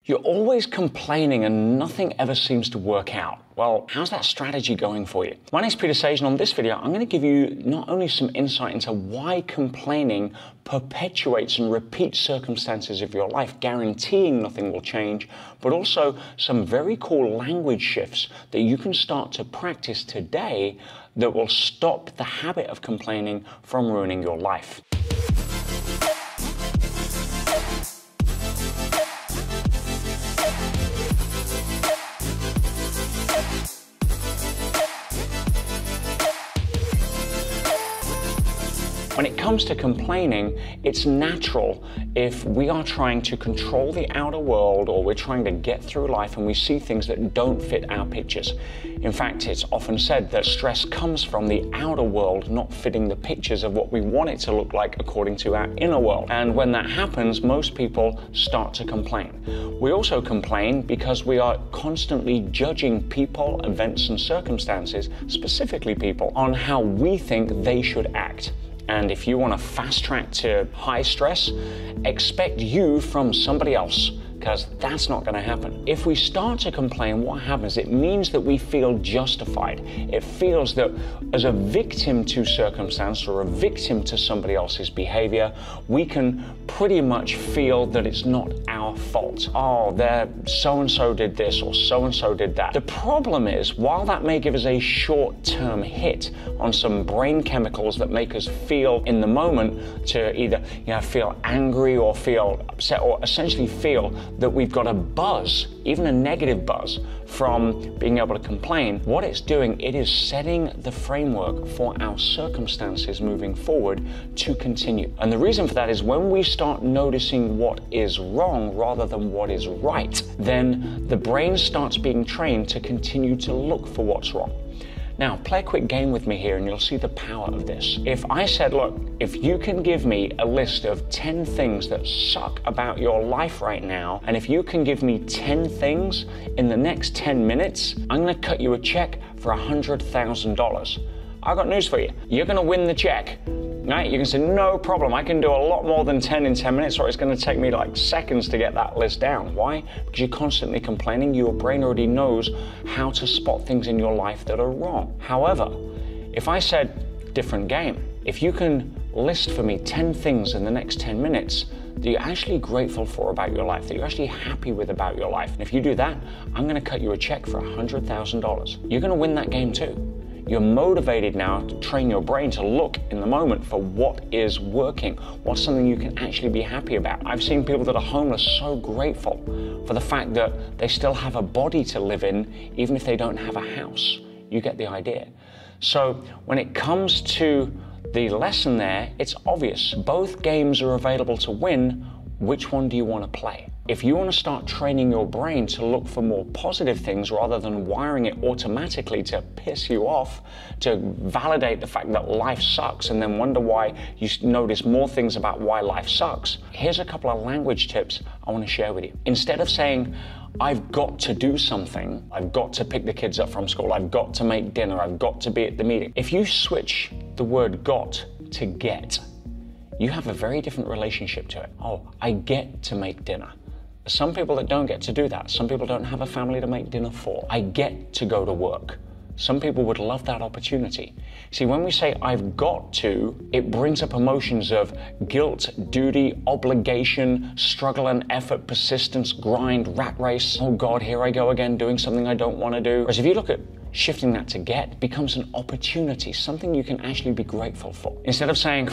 You're always complaining and nothing ever seems to work out. Well, how's that strategy going for you? My name's Peter Sage, and on this video, I'm going to give you not only some insight into why complaining perpetuates and repeats circumstances of your life, guaranteeing nothing will change, but also some very cool language shifts that you can start to practice today that will stop the habit of complaining from ruining your life. When it comes to complaining, it's natural if we are trying to control the outer world or we're trying to get through life and we see things that don't fit our pictures. In fact, it's often said that stress comes from the outer world not fitting the pictures of what we want it to look like according to our inner world. And when that happens, most people start to complain. We also complain because we are constantly judging people, events, and circumstances, specifically people, on how we think they should act. And if you want to fast track to high stress, expect you from somebody else, because that's not going to happen. If we start to complain, what happens? It means that we feel justified. It feels that as a victim to circumstance or a victim to somebody else's behavior, we can pretty much feel that it's not our fault. Oh, so-and-so did this or so-and-so did that. The problem is, while that may give us a short-term hit on some brain chemicals that make us feel in the moment to either feel angry or feel upset or essentially feel that we've got a buzz, even a negative buzz, from being able to complain, what it's doing, it is setting the framework for our circumstances moving forward to continue. And the reason for that is when we start noticing what is wrong rather than what is right, then the brain starts being trained to continue to look for what's wrong. Now, play a quick game with me here and you'll see the power of this. If I said, look, if you can give me a list of 10 things that suck about your life right now, and if you can give me 10 things in the next 10 minutes, I'm gonna cut you a check for $100,000. I got news for you. You're gonna win the check. Right? You can say, no problem, I can do a lot more than 10 in 10 minutes, or it's going to take me like seconds to get that list down. Why? Because you're constantly complaining. Your brain already knows how to spot things in your life that are wrong. However, if I said, different game, if you can list for me 10 things in the next 10 minutes that you're actually grateful for about your life, that you're actually happy with about your life, and if you do that, I'm going to cut you a check for $100,000. You're going to win that game too. You're motivated now to train your brain to look in the moment for what is working, what's something you can actually be happy about. I've seen people that are homeless so grateful for the fact that they still have a body to live in, even if they don't have a house. You get the idea. So when it comes to the lesson there, it's obvious. Both games are available to win. Which one do you want to play? If you want to start training your brain to look for more positive things rather than wiring it automatically to piss you off, to validate the fact that life sucks and then wonder why you notice more things about why life sucks, here's a couple of language tips I want to share with you. Instead of saying, I've got to do something, I've got to pick the kids up from school, I've got to make dinner, I've got to be at the meeting. If you switch the word got to get, you have a very different relationship to it. Oh, I get to make dinner. Some people that don't get to do that. Some people don't have a family to make dinner for. I get to go to work. Some people would love that opportunity. See, when we say I've got to, it brings up emotions of guilt, duty, obligation, struggle and effort, persistence, grind, rat race. Oh God, here I go again doing something I don't want to do. Whereas if you look at shifting that to get, becomes an opportunity, something you can actually be grateful for. Instead of saying,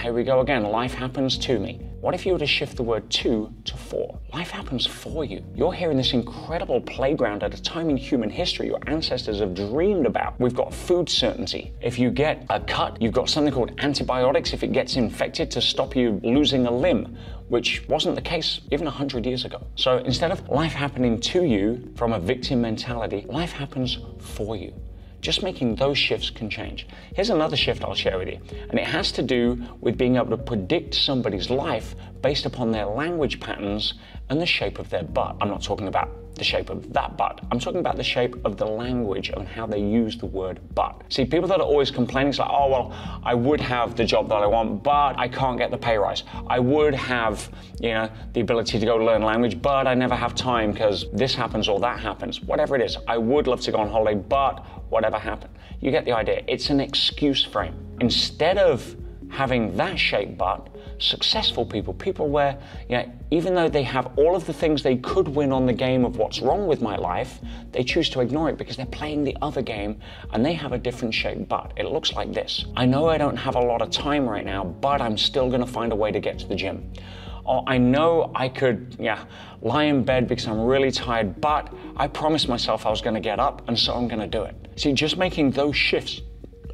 here we go again, life happens to me. What if you were to shift the word to for? Life happens for you. You're here in this incredible playground at a time in human history your ancestors have dreamed about. We've got food certainty. If you get a cut, you've got something called antibiotics if it gets infected to stop you losing a limb, which wasn't the case even 100 years ago. So instead of life happening to you from a victim mentality, life happens for you. Just making those shifts can change. Here's another shift I'll share with you, and it has to do with being able to predict somebody's life based upon their language patterns and the shape of their butt. I'm not talking about the shape of that butt. I'm talking about the shape of the language and how they use the word but. See, people that are always complaining, it's like, oh, well, I would have the job that I want, but I can't get the pay rise. I would have, the ability to go learn language, but I never have time because this happens or that happens. Whatever it is, I would love to go on holiday, but whatever happened. You get the idea. It's an excuse frame. Instead of having that shape butt, successful people where, even though they have all of the things they could win on the game of what's wrong with my life, they choose to ignore it because they're playing the other game and they have a different shape butt. It looks like this. I know I don't have a lot of time right now, but I'm still gonna find a way to get to the gym. Or I know I could, lie in bed because I'm really tired, but I promised myself I was gonna get up and so I'm gonna do it. See, just making those shifts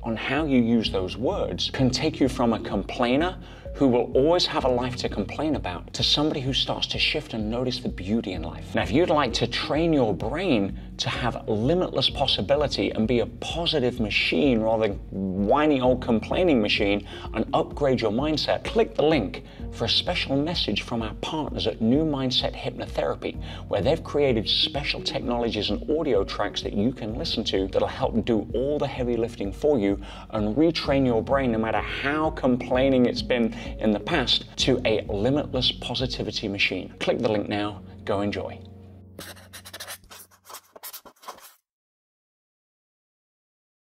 on how you use those words can take you from a complainer who will always have a life to complain about to somebody who starts to shift and notice the beauty in life. Now, if you'd like to train your brain to have limitless possibility and be a positive machine rather than whiny old complaining machine and upgrade your mindset, click the link for a special message from our partners at New Mindset Hypnotherapy, where they've created special technologies and audio tracks that you can listen to that'll help do all the heavy lifting for you and retrain your brain, no matter how complaining it's been in the past, to a limitless positivity machine. Click the link now. Go enjoy.